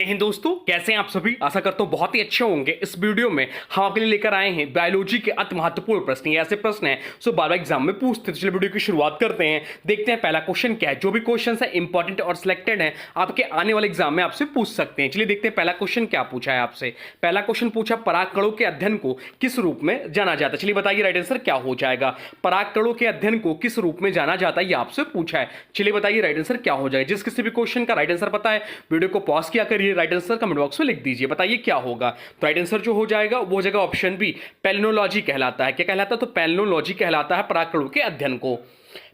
हिंद दोस्तों, कैसे हैं आप सभी। आशा करता हूं बहुत ही अच्छे होंगे। इस वीडियो में हम आपके लिए लेकर आए हैं बायोलॉजी के अति महत्वपूर्ण प्रश्न। ये ऐसे प्रश्न हैं जो बार बार एग्जाम में पूछते हैं। चलिए वीडियो की शुरुआत करते हैं, देखते हैं पहला क्वेश्चन क्या है। जो भी क्वेश्चन है इंपॉर्टेंट और सिलेक्टेड है, आपके आने वाले एग्जाम में आपसे पूछ सकते हैं। चलिए देखते हैं पहला क्वेश्चन क्या पूछा है आपसे। पहला क्वेश्चन पूछा, परागकणों के अध्ययन को किस रूप में जाना जाता है। चलिए बताइए राइट आंसर क्या हो जाएगा। परागकणों के अध्ययन को किस रूप में जाना जाता है, ये आपसे पूछा है। चलिए बताइए राइट आंसर क्या हो जाएगा। जिस किसी भी क्वेश्चन का राइट आंसर पता है, वीडियो को पॉज किया करिए, राइट आंसर कमेंट बॉक्स में लिख दीजिए, बताइए क्या होगा। तो राइट आंसर जो हो जाएगा वो हो जाएगा ऑप्शन बी, पैलिनोलॉजी कहलाता है। क्या कहलाता है? तो पैलिनोलॉजी कहलाता है परागकणों के अध्ययन को।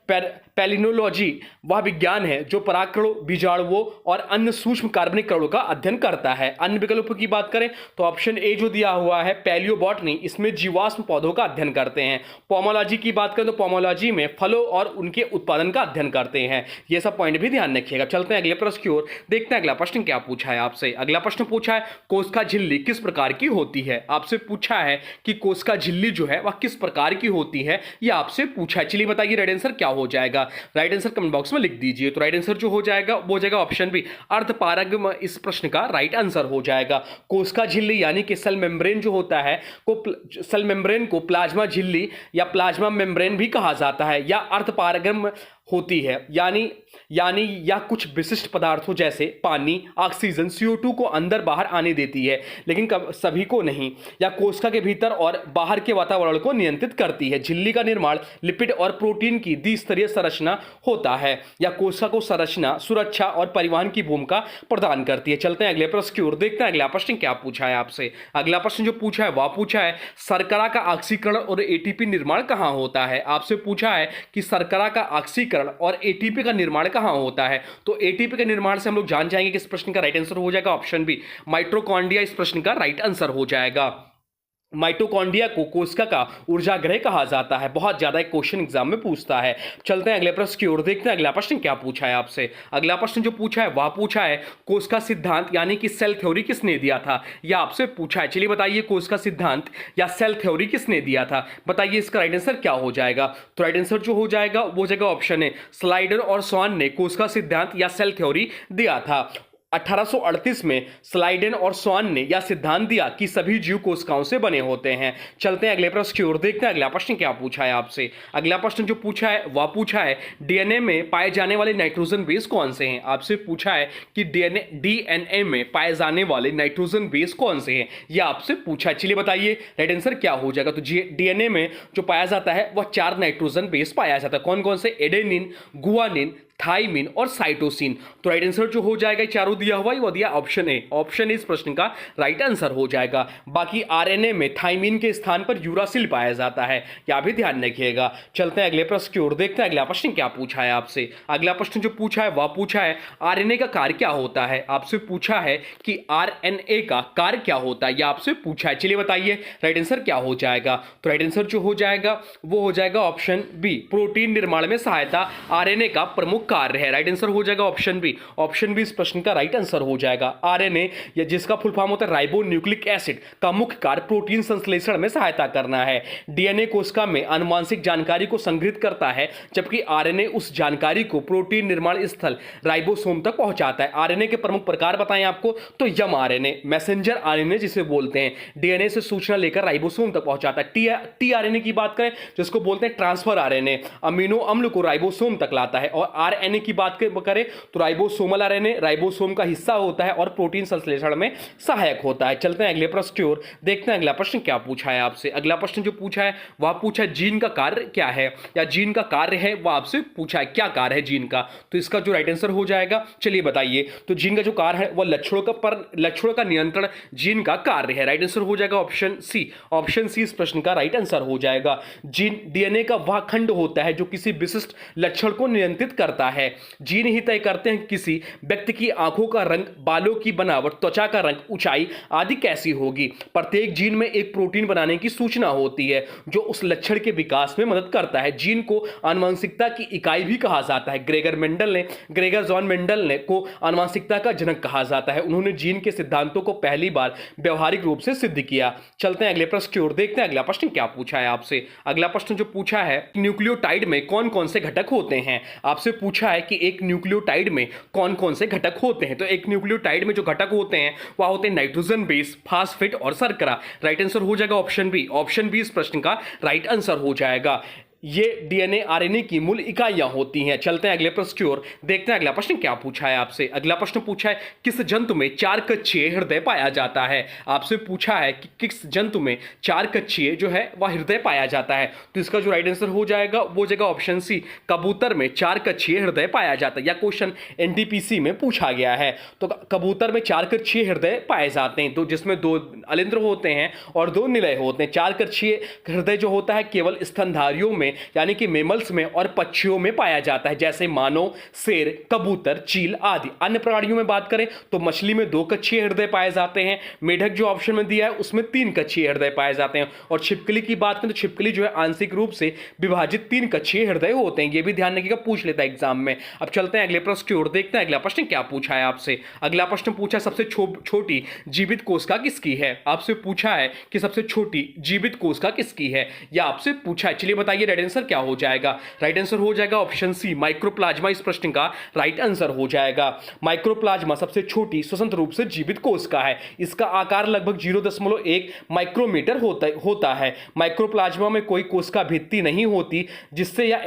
पैलिनोलॉजी वह विज्ञान है जो परागकणों, बीजाणुओं और अन्य सूक्ष्म कार्बनिक कणों का अध्ययन करता है। अन्य विकल्पों की बात करें तो ऑप्शन ए जो दिया हुआ है पैलियोबॉटनी, इसमें जीवाश्म पौधों का अध्ययन करते हैं। पोमोलॉजी की बात करें तो पोमोलॉजी में फलों और उनके उत्पादन का अध्ययन करते हैं। ये सब पॉइंट भी ध्यान रखिएगा। चलते हैं अगले प्रश्न की ओर, देखते हैं अगला प्रश्न क्या पूछा है आपसे। अगला प्रश्न पूछा है, कोशिका झिल्ली किस प्रकार की होती है। आपसे पूछा है कि कोशिका झिल्ली जो है वह किस प्रकार की होती है, यह आपसे पूछा है। चलिए बताइए राइट आंसर क्या हो जाएगा। राइट आंसर कमेंट बॉक्स में लिख दीजिए। तो राइट आंसर जो हो जाएगा वो हो जाएगा ऑप्शन बी, अर्धपारगम इस प्रश्न का राइट आंसर हो जाएगा। कोशिका झिल्ली यानी कि सेल मेम्ब्रेन जो होता है सेल मेम्ब्रेन को प्लाज्मा झिल्ली या प्लाज्मा मेम्ब्रेन भी कहा जाता है, या अर्धपारगम होती है, यानी या कुछ विशिष्ट पदार्थों जैसे पानी, ऑक्सीजन, CO2 को अंदर बाहर आने देती है, लेकिन सभी को नहीं, या कोशिका के भीतर और बाहर के वातावरण को नियंत्रित करती है। झिल्ली का निर्माण लिपिड और प्रोटीन की द्विस्तरीय संरचना होता है, या कोशिका को संरचना, सुरक्षा और परिवहन की भूमिका प्रदान करती है। चलते हैं अगले प्रश्न की ओर, देखते हैं अगला प्रश्न क्या पूछा है आपसे। अगला प्रश्न जो पूछा है वह पूछा है, शर्करा का ऑक्सीकरण और ATP निर्माण कहाँ होता है। आपसे पूछा है कि शर्करा का ऑक्सीकरण और ATP का निर्माण कहां होता है। तो ATP के निर्माण से हम लोग जान जाएंगे कि इस प्रश्न का राइट आंसर हो जाएगा ऑप्शन बी, माइटोकॉन्ड्रिया इस प्रश्न का राइट आंसर हो जाएगा। माइटोकॉन्ड्रिया को कोशिका का ऊर्जा गृह कहा जाता है। बहुत ज्यादा एक क्वेश्चन एग्जाम में पूछता है। चलते हैं अगले प्रश्न की ओर, देखते हैं अगला प्रश्न क्या पूछा है आपसे। अगला प्रश्न जो पूछा है वह पूछा है, कोशिका सिद्धांत यानी कि सेल थ्योरी किसने दिया था, यह आपसे पूछा है। चलिए बताइए कोशिका सिद्धांत या सेल थ्योरी किसने दिया था, बताइए इसका राइट आंसर क्या हो जाएगा। तो राइट आंसर जो हो जाएगा वो हो जाएगा ऑप्शन है, स्लाइडर और स्वान ने कोशिका सिद्धांत या सेल थ्योरी दिया था। 1838 में स्लाइडेन और स्वान ने यह सिद्धांत दिया कि सभी जीव कोशिकाओं से बने होते हैं। चलते हैं अगले प्रश्न की ओर, देखते हैं अगला प्रश्न क्या पूछा है आपसे। अगला प्रश्न जो पूछा है वह पूछा है, डीएनए में पाए जाने वाले नाइट्रोजन बेस कौन से हैं। आपसे पूछा है कि डीएनए में पाए जाने वाले नाइट्रोजन बेस कौन से हैं, यह आपसे पूछा है। चलिए बताइए राइट आंसर क्या हो जाएगा। तो डीएनए में जो पाया जाता है वह 4 नाइट्रोजन बेस पाया जाता है। कौन कौन से? एडेनिन, गुआनिन, थाइमिन और साइटोसिन। तो राइट आंसर जो हो जाएगा चारों दिया हुआ है वो दिया ऑप्शन ए। ऑप्शन ए इस प्रश्न का राइट आंसर हो जाएगा। बाकी आरएनए में थाइमिन के स्थान पर यूरासिल पाया जाता है, यह भी ध्यान रखिएगा। चलते हैं अगले प्रश्न की ओर, देखते हैं अगला प्रश्न क्या पूछा है आपसे। अगला प्रश्न जो पूछा है वह पूछा है, आरएनए का कार्य क्या होता है। आपसे पूछा है कि आरएनए का कार्य क्या होता है, यह आपसे पूछा है। चलिए बताइए राइट आंसर क्या हो जाएगा। तो राइट आंसर जो हो जाएगा वो हो जाएगा ऑप्शन बी, प्रोटीन निर्माण में सहायता आरएनए का प्रमुख कार्य है। राइट आंसर हो जाएगा ऑप्शन बी। ऑप्शन बी इस प्रश्न का राइट आंसर हो जाएगा। आरएनए या जिसका फुल फॉर्म होता है राइबो न्यूक्लिक एसिड का मुख्य कार्य प्रोटीन संश्लेषण में सहायता करना है। डीएनए कोशिका में आनुवांशिक जानकारी को संग्रहित करता है, जबकि आरएनए उस जानकारी को प्रोटीन निर्माण स्थल राइबोसोम तक पहुंचाता है। आरएनए के प्रमुख प्रकार बताएं आपको तो एमआरएनए, मैसेंजर आरएनए जिसे बोलते हैं, डीएनए से सूचना लेकर राइबोसोम तक पहुंचाता है। टीआरएनए की बात करें जिसको बोलते हैं ट्रांसफर आरएनए, अमीनो अम्ल को राइबोसोम तक लाता है। और आरएनए की बात करें तो राइबोसोमल आरएनए राइबोसोम का हिस्सा होता है और प्रोटीन संश्लेषण में सहायक होता है। चलते हैं अगले प्रश्न की ओर, देखते हैं अगला प्रश्न क्या पूछा है आपसे। अगला प्रश्न जो पूछा है वह पूछा है, जीन का कार्य क्या है, या जीन का कार्य है वह आपसे पूछा है क्या कार्य है जीन का। तो इसका जो राइट आंसर हो जाएगा चलिए बताइए। तो जीन का जो कार्य है वह लक्षणों का नियंत्रण जीन का कार्य है। राइट आंसर हो जाएगा ऑप्शन सी। ऑप्शन सी इस प्रश्न का राइट आंसर हो जाएगा। जीन डीएनए का वह खंड होता है जो किसी विशिष्ट लक्षण को नियंत्रित करता है। जीन ही तय करते हैं किसी व्यक्ति की आंखों का रंग, बालों की बनावट, त्वचा का रंग, ऊंचाई आदि कैसी होगी। प्रत्येक जीन में एक प्रोटीन बनाने की सूचना होती है जो उस लक्षण के विकास में मदद करता है। जीन को आनुवंशिकता की इकाई भी कहा जाता है। ग्रेगर जॉन मेंडल ने को आनुवंशिकता का जनक कहा जाता है। उन्होंने जीन के सिद्धांतों को पहली बार व्यवहारिक रूप से सिद्ध किया। चलते हैं अगले प्रश्न की ओर, देखते हैं अगला प्रश्न क्या पूछा है आपसे। अगला प्रश्न जो पूछा है, न्यूक्लियोटाइड में कौन कौन से घटक होते हैं। आपसे पूछा पूछा है कि एक न्यूक्लियोटाइड में कौन कौन से घटक होते हैं। तो एक न्यूक्लियोटाइड में जो घटक होते हैं वह होते हैं नाइट्रोजन बेस, फास्फेट और शर्करा। राइट आंसर हो जाएगा ऑप्शन बी। ऑप्शन बी इस प्रश्न का राइट आंसर हो जाएगा। ये डीएनए आरएनए की मूल इकाइयां होती हैं। चलते हैं अगले प्रश्न की ओर, देखते हैं अगला प्रश्न क्या पूछा है आपसे। अगला प्रश्न पूछा है किस जंतु में 4 कक्षीय हृदय पाया जाता है। आपसे पूछा है कि किस जंतु में 4 कक्षीय जो है वह हृदय पाया जाता है। तो इसका जो राइट आंसर हो जाएगा वो हो जाएगा ऑप्शन सी, कबूतर में 4 कक्षीय हृदय पाया जाता है। यह क्वेश्चन एनटीपीसी में पूछा गया है। तो कबूतर में 4 कक्षीय हृदय पाए जाते हैं, तो जिसमें 2 अलिंद्र होते हैं और 2 निलय होते हैं। 4 कक्षीय हृदय जो होता है केवल स्तनधारियों में यानी कि मेमल्स में और पक्षियों में पाया जाता है, जैसे मानव, शेर, कबूतर, चील आदि। अन्य प्राणियों में बात करें तो मछली में 2 कक्षीय हृदय पाए जाते हैं। मेढक जो ऑप्शन में दिया है उसमें 3 कक्षीय हृदय पाए जाते हैं। और छिपकली की बात करें तो छिपकली जो है आंशिक रूप से विभाजित 3 कक्षीय हृदय होते हैं। यह भी ध्यान रखिएगा, पूछ लेता है एग्जाम में। अब चलते हैं अगले प्रश्न की ओर, देखते हैं अगला प्रश्न क्या पूछा है आपसे। अगला प्रश्न पूछा सबसे छोटी जीवित कोशिका किसकी है। आपसे पूछा है कि सबसे छोटी जीवित कोशिका किसकी है, यह आपसे पूछा है। चलिए बताइए राइट आंसर क्या हो जाएगा। राइट आंसर हो जाएगा ऑप्शन सी, माइक्रोप्लाज्मा इस प्रश्न का राइट आंसर हो जाएगा। माइक्रोप्लाज्मा सबसे छोटी स्वतंत्र रूप से जीवित कोशिका है। इसका आकार लगभग 0.1 माइक्रोमीटर होता है। माइक्रोप्लाज्मा में कोई कोशिका भित्ति नहीं होती जिससे यह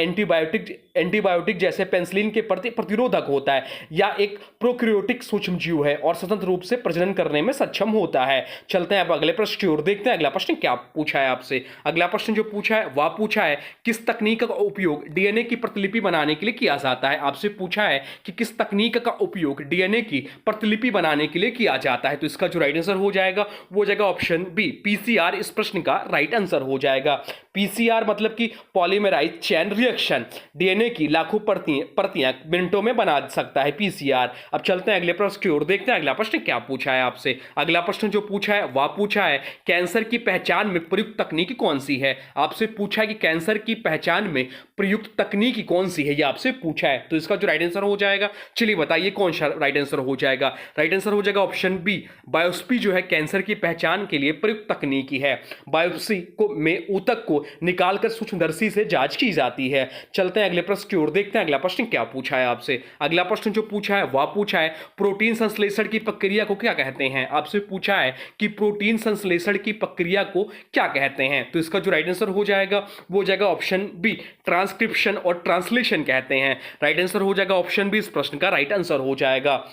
एंटीबायोटिक जैसे पेनिसिलिन के प्रति प्रतिरोधक होता है, या एक प्रोकैरियोटिक सूक्ष्मजीव है और स्वतंत्र रूप से प्रजनन करने में सक्षम होता है। चलते हैं अब अगले प्रश्न की ओर, देखते हैं अगला प्रश्न क्या पूछा है आपसे। अगला प्रश्न जो पूछा है वह पूछा है किस तकनीक का उपयोग डीएनए की प्रतिलिपि बनाने के लिए किया जाता है। आपसे पूछा है कि किस तकनीक का उपयोग डीएनए की प्रतिलिपि बनाने के लिए किया जाता है। तो इसका जो राइट आंसर हो जाएगा वो हो जाएगा ऑप्शन बी, पीसीआर इस प्रश्न का राइट आंसर हो जाएगा। पीसीआर मतलब कि पॉलीमराइज चेन रिएक्शन, डीएनए की लाखों प्रतियां मिनटों में बना सकता है पीसीआर। अब चलते हैं अगले प्रश्न की ओर, देखते हैं अगला प्रश्न क्या पूछा है आपसे। अगला प्रश्न जो पूछा है वह पूछा है कैंसर की पहचान में प्रयुक्त तकनीक कौन सी है। आपसे पूछा है कि कैंसर की पहचान में प्रयुक्त तकनीक कौन सी है, यह आपसे पूछा है। तो इसका जो राइट आंसर हो जाएगा, चलिए बताइए कौन सा राइट आंसर हो जाएगा। राइट आंसर हो जाएगा ऑप्शन बी, बायोप्सी जो है कैंसर की पहचान के लिए प्रयुक्त तकनीकी है। बायोप्सी में ऊतक को निकालकर सूक्ष्मदर्शी से जांच की जाती है। चलते हैं अगले प्रश्न की ओर, देखते हैं अगला प्रश्न क्या पूछा है आपसे। अगला प्रश्न जो पूछा है वह पूछा है प्रोटीन संश्लेषण की प्रक्रिया को क्या कहते हैं। आपसे पूछा है कि प्रोटीन संश्लेषण की प्रक्रिया को क्या कहते हैं। तो इसका जो राइट आंसर हो जाएगा वो हो जाएगा ऑप्शन बी, ट्रांसक्रिप्शन और ट्रांसलेशन कहते हैं। राइट आंसर हो जाएगा ऑप्शन बी इस प्रश्न का राइट आंसर हो जाएगा।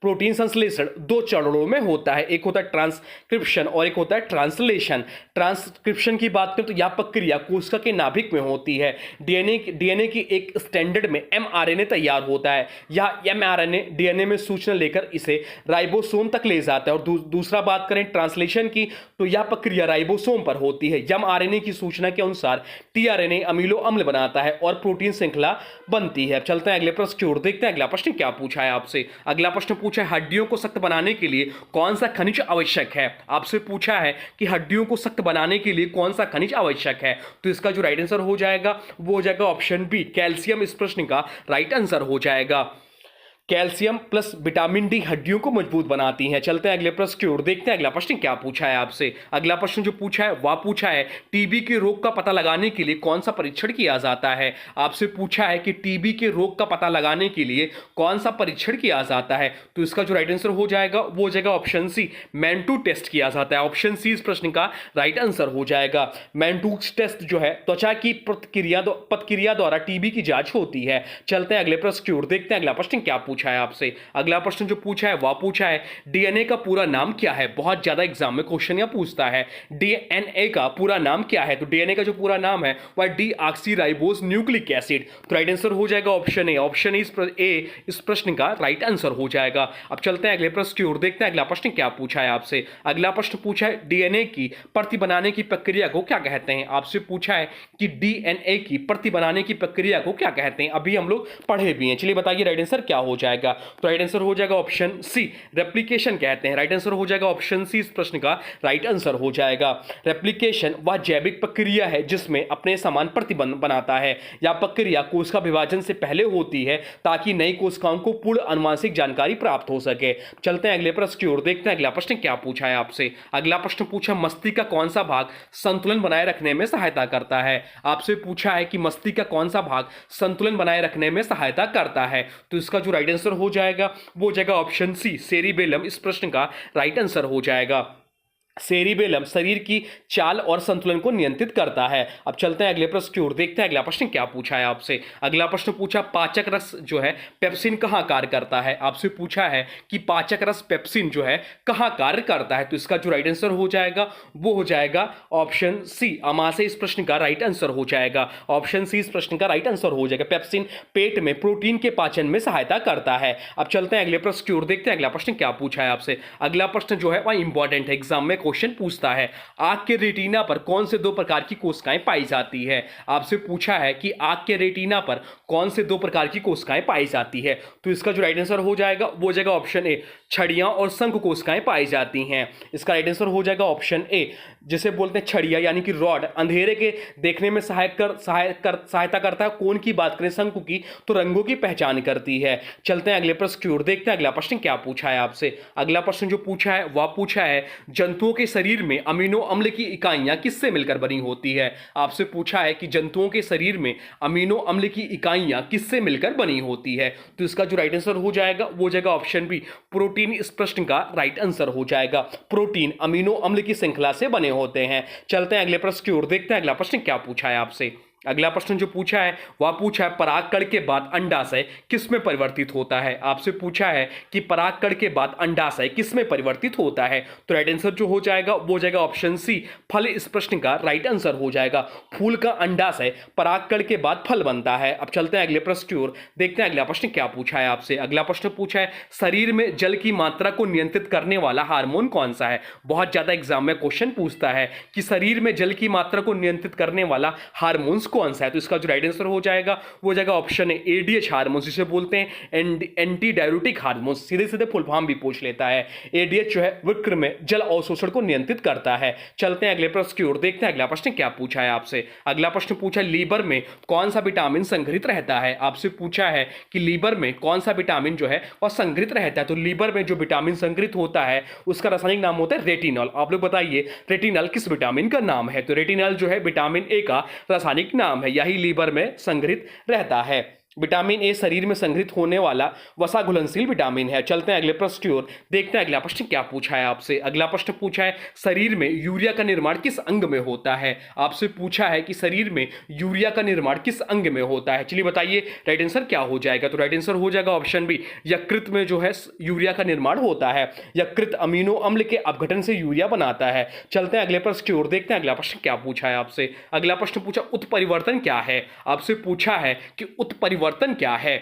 प्रोटीन संश्लेषण 2 चरणों में होता है, एक होता है ट्रांसक्रिप्शन और एक होता है ट्रांसलेशन। ट्रांसक्रिप्शन की बात करें तो यह प्रक्रिया कोशिका के नाभिक में होती है। डीएनए की एक स्टैंडर्ड में एमआरएनए तैयार होता है। यह एमआरएनए डीएनए में सूचना लेकर इसे राइबोसोम तक ले जाता है। और दूसरा बात करें ट्रांसलेशन की तो यह प्रक्रिया राइबोसोम पर होती है। एमआरएनए की सूचना के अनुसार टीआरएनए अमीनो अम्ल बनाता है और प्रोटीन श्रृंखला बनती है। चलते हैं अगले प्रश्न की ओर, देखते हैं अगला प्रश्न क्या पूछा है आपसे। अगला प्रश्न पूछा है हड्डियों को सख्त बनाने के लिए कौन सा खनिज आवश्यक है। आपसे पूछा है कि हड्डियों को सख्त बनाने के लिए कौन सा खनिज आवश्यक है। तो इसका जो राइट आंसर हो जाएगा वो हो जाएगा ऑप्शन बी, कैल्शियम इस प्रश्न का राइट आंसर हो जाएगा। कैल्शियम प्लस विटामिन डी हड्डियों को मजबूत बनाती हैं। चलते हैं अगले प्रश्न की ओर, देखते हैं अगला प्रश्न क्या पूछा है आपसे। अगला प्रश्न जो पूछा है वह पूछा है टीबी के रोग का पता लगाने के लिए कौन सा परीक्षण किया जाता है। आपसे पूछा है कि टीबी के रोग का पता लगाने के लिए कौन सा परीक्षण किया जाता है। तो इसका जो राइट आंसर हो जाएगा वो हो जाएगा ऑप्शन सी, मैंटू टेस्ट किया जाता है। ऑप्शन सी इस प्रश्न का राइट आंसर हो जाएगा। मैंटू टेस्ट जो है त्वचा की प्रतिक्रिया द्वारा टीबी की जांच होती है। चलते हैं अगले प्रश्न की ओर, देखते हैं अगला प्रश्न क्या पूछा है आपसे। अगला प्रश्न जो पूछा है वह पूछा है डीएनए का पूरा नाम क्या है। बहुत ज्यादा एग्जाम में क्वेश्चन यह पूछता है डीएनए का पूरा नाम क्या है। तो डीएनए का जो पूरा नाम है वह डीऑक्सीराइबोस न्यूक्लिक एसिड। तो राइट आंसर हो जाएगा ऑप्शन ए। ऑप्शन ए इस प्रश्न का राइट आंसर हो जाएगा। अब चलते हैं अगले प्रश्न की ओर, देखते हैं अगला प्रश्न क्या पूछा है आपसे। अगला प्रश्न पूछा है डीएनए की प्रति बनाने की प्रक्रिया को क्या कहते हैं। आपसे पूछा है कि डीएनए की प्रति बनाने की प्रक्रिया को क्या कहते हैं। अभी हम लोग पढ़े भी हैं, चलिए बताइए राइट आंसर क्या हो जाएगा। जाएगा? तो राइट आंसर हो जाएगा ऑप्शन सी, रेप्लिकेशन कहते हैं। राइट आंसर हो जाएगा ऑप्शन सी, इस प्रश्न का राइट आंसर हो जाएगा। रेप्लिकेशन वह जैविक प्रक्रिया है जिसमें अपने समान प्रतिबंध बनाता है। यह प्रक्रिया कोशिका विभाजन से पहले होती है ताकि नई कोशिकाओं को पूर्ण आनुवंशिक जानकारी प्राप्त हो सके। चलते हैं अगले प्रश्न की ओर, देखते हैं अगला प्रश्न क्या पूछा है आपसे। अगला प्रश्न पूछा मस्तिष्क का कौन सा भाग संतुलन बनाए रखने में सहायता करता है? आपसे पूछा है कि मस्तिष्क का कौन सा भाग संतुलन बनाए रखने में सहायता करता है। तो इसका जो राइट आंसर हो जाएगा वो हो जाएगा ऑप्शन सी, सेरिबेलम इस प्रश्न का राइट आंसर हो जाएगा। सेरिबेलम शरीर की चाल और संतुलन को नियंत्रित करता है। अब चलते हैं अगले प्रश्न की ओर, देखते हैं अगला प्रश्न क्या पूछा है आपसे। अगला प्रश्न पूछा पाचक रस जो है पेप्सिन कहाँ कार्य करता है? आपसे पूछा है कि पाचक रस पेप्सिन जो है कहाँ कार्य करता है। तो इसका जो राइट आंसर हो जाएगा वो हो जाएगा ऑप्शन सी, अमाशय इस प्रश्न का राइट आंसर हो जाएगा। ऑप्शन सी इस प्रश्न का राइट आंसर हो जाएगा। पेप्सिन पेट में प्रोटीन के पाचन में सहायता करता है। अब चलते हैं अगले प्रश्न की ओर, देखते हैं अगला प्रश्न क्या पूछा है आपसे। अगला प्रश्न जो है वह इंपॉर्टेंट है, एग्जाम में क्वेश्चन पूछता है आंख के रेटिना पर कौन से दो प्रकार की कोशिकाएं पाई जाती है? आपसे पूछा है कि आंख के रेटिना पर कौन से दो प्रकार की कोशिकाएं पाई जाती है। तो इसका जो राइट आंसर हो जाएगा वो हो जाएगा ऑप्शन ए, छड़ियां और शंकु कोशिकाएं पाई जाती हैं। इसका राइट आंसर हो जाएगा ऑप्शन ए, जिसे बोलते हैं छड़िया यानी कि रॉड, अंधेरे के देखने में सहायता करता है। कौन की बात करें शंकु की, तो रंगों की पहचान करती है। चलते हैं अगले प्रश्न की ओर, देखते हैं अगला प्रश्न क्या पूछा है आपसे। अगला प्रश्न जो पूछा है वह पूछा है जंतुओं के शरीर में अमीनो अम्ल की इकाइयां किससे मिलकर बनी होती है? आपसे पूछा है कि जंतुओं के शरीर में अमीनो अम्ल की इकाइयां किससे मिलकर बनी होती है। तो इसका जो राइट आंसर हो जाएगा वो हो जाएगा ऑप्शन बी, प्रोटीन इस प्रश्न का राइट आंसर हो जाएगा। प्रोटीन अमीनो अम्ल की श्रृंखला से बने होते हैं। चलते हैं अगले प्रश्न की ओर, देखते हैं अगला प्रश्न क्या पूछा है आपसे। अगला प्रश्न जो पूछा है वह पूछा है परागकण के बाद अंडाशय किस में परिवर्तित होता है? आपसे पूछा है कि परागकण के बाद अंडाशय किस में परिवर्तित होता है। तो राइट आंसर जो हो जाएगा वो हो जाएगा ऑप्शन सी, फल इस प्रश्न का राइट आंसर हो जाएगा। फूल का अंडाशय परागकण के बाद फल बनता है। अब चलते हैं अगले प्रश्न की ओर, देखते हैं अगला प्रश्न क्या पूछा है आपसे। अगला प्रश्न पूछा है शरीर में जल की मात्रा को नियंत्रित करने वाला हार्मोन कौन सा है? बहुत ज्यादा एग्जाम में क्वेश्चन पूछता है कि शरीर में जल की मात्रा को नियंत्रित करने वाला हार्मोन कौन सा है। तो इसका जो राइट आंसर हो जाएगा वो हो जाएगा ऑप्शन ए, एडीएच हार्मोन, जिसे बोलते हैं एंटी डाययूरेटिक हार्मोन। सीधे सीधे फुल फॉर्म भी पूछ लेता है। एडीएच जो है वृक्क में जल अवशोषण को नियंत्रित करता है। चलते हैं अगले प्रश्न की ओर, देखते हैं अगला प्रश्न क्या पूछा है आपसे। अगला प्रश्न पूछा लीवर में कौन सा विटामिन संग्रहित रहता है? आपसे पूछा है कि लीवर में कौन सा विटामिन जो है वह संग्रहित रहता है। तो लीवर में जो विटामिन संग्रहित होता है उसका रासायनिक नाम होता है रेटिनॉल। आप लोग बताइए रेटिनॉल किस विटामिन का नाम है? तो रेटिनॉल जो है विटामिन ए का रासायनिक नाम है, यही लीवर में संग्रहित रहता है। विटामिन ए शरीर में संग्रहित होने वाला वसा घुलनशील विटामिन है। चलते हैं अगले प्रश्न की ओर, देखते हैं अगला प्रश्न क्या पूछा है आपसे। अगला प्रश्न पूछा है शरीर में यूरिया का निर्माण किस अंग में होता है? आपसे पूछा है कि शरीर में यूरिया का निर्माण किस अंग में होता है। चलिए बताइए राइट आंसर क्या हो जाएगा। तो राइट आंसर हो जाएगा ऑप्शन बी, यकृत में जो है यूरिया का निर्माण होता है। यकृत अमीनो अम्ल के अपघटन से यूरिया बनाता है। चलते हैं अगले प्रश्न की ओर, देखते हैं अगला प्रश्न क्या पूछा है आपसे। अगला प्रश्न पूछा उत्परिवर्तन क्या है? आपसे पूछा है कि उत्परिवर्तन क्या है।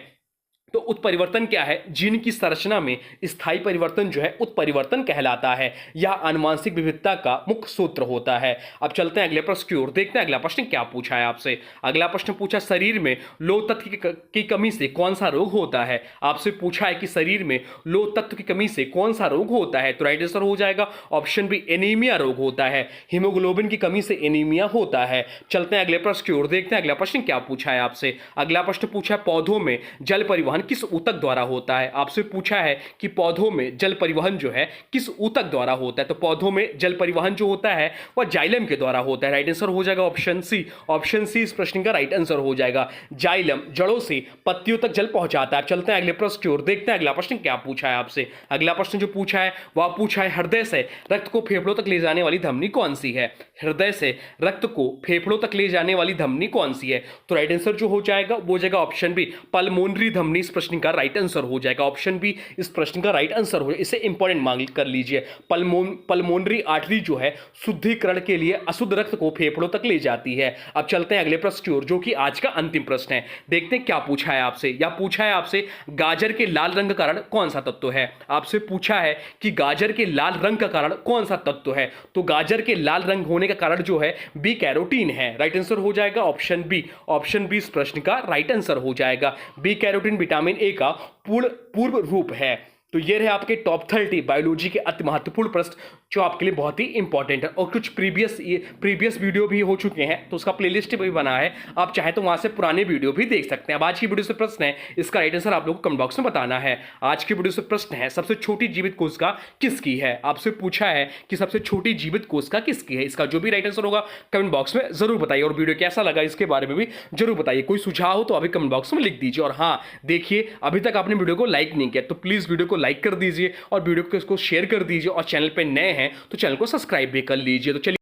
तो उत्परिवर्तन क्या है? जीन की संरचना में स्थायी परिवर्तन जो है उत्परिवर्तन कहलाता है। यह आनुवंशिक विविधता का मुख्य सूत्र होता है। अब चलते हैं अगले प्रश्न की ओर, देखते हैं अगला प्रश्न क्या पूछा है आपसे। अगला प्रश्न पूछा शरीर में लोह तत्व की कमी से कौन सा रोग होता है? आपसे पूछा है कि शरीर में लोह तत्व की कमी से कौन सा रोग होता है। तो राइट आंसर हो जाएगा ऑप्शन बी, एनीमिया रोग होता है। हीमोग्लोबिन की कमी से एनीमिया होता है। चलते हैं अगले प्रश्न की ओर, देखते हैं अगला प्रश्न क्या पूछा है आपसे। अगला प्रश्न पूछा पौधों में जल परिवहन किस ऊतक द्वारा होता है? आपसे पूछा है कि पौधों में जल परिवहन जो है किस ऊतक द्वारा होता है। तो पौधों में जल परिवहन जो होता है वह जाइलम के द्वारा होता है। राइट आंसर हो जाएगा ऑप्शन सी। ऑप्शन सी इस प्रश्न का राइट आंसर हो जाएगा। जाइलम जड़ों से पत्तियों तक जल पहुंचाता है। चलते हैं अगले प्रश्न की ओर, देखते हैं अगला प्रश्न क्या पूछा है आपसे। अगला प्रश्न जो पूछा है वह पूछा है हृदय से रक्त को फेफड़ों तक ले जाने वाली धमनी कौन सी है? हृदय से रक्त को फेफड़ों तक ले जाने वाली धमनी कौन सी है? तो राइट आंसर जो हो जाएगा वो हो जाएगा ऑप्शन बी, पल्मोनरी धमनी इस प्रश्न का राइट आंसर हो जाएगा। ऑप्शन बी इस प्रश्न का राइट आंसर हो जाएगा। इसे इंपॉर्टेंट मान कर लीजिए। पल्मोनरी आर्टरी जो है शुद्धिकरण के लिए अशुद्ध रक्त को फेफड़ों तक ले जाती है। अब चलते हैं अगले प्रश्न की ओर, जो कि आज का अंतिम प्रश्न है। देखते हैं क्या पूछा है आपसे। या पूछा है आपसे गाजर के लाल रंग का कारण कौन सा तत्व है? आपसे पूछा है कि गाजर के लाल रंग का कारण कौन सा तत्व है। तो गाजर के लाल रंग होने का कारण जो है बी कैरोटीन है। राइट आंसर हो जाएगा ऑप्शन बी। ऑप्शन बी इस प्रश्न का राइट आंसर हो जाएगा। B carotene vitamin vitamin A का पूर्ण पूर्व रूप है। तो ये रहे आपके टॉप 30 बायोलॉजी के अति महत्वपूर्ण प्रश्न जो आपके लिए बहुत ही इंपॉर्टेंट है। और कुछ प्रीवियस वीडियो भी हो चुके हैं, तो उसका प्लेलिस्ट भी बना है, आप चाहे तो वहां से पुराने वीडियो भी देख सकते हैं। अब आज की वीडियो से प्रश्न है, इसका राइट आंसर आप लोगों को कमेंट बॉक्स में बताना है। आज की वीडियो से प्रश्न है, सबसे छोटी जीवित कोशिका किसकी है? आपसे पूछा है कि सबसे छोटी जीवित कोशिका किसकी है। इसका जो भी राइट आंसर होगा कमेंट बॉक्स में जरूर बताइए, और वीडियो कैसा लगा इसके बारे में भी जरूर बताइए। कोई सुझाव हो तो अभी कमेंट बॉक्स में लिख दीजिए। और हाँ देखिए, अभी तक आपने वीडियो को लाइक नहीं किया तो प्लीज वीडियो को लाइक कर दीजिए और वीडियो को शेयर कर दीजिए, और चैनल पे नए हैं तो चैनल को सब्सक्राइब भी कर लीजिए। तो चलिए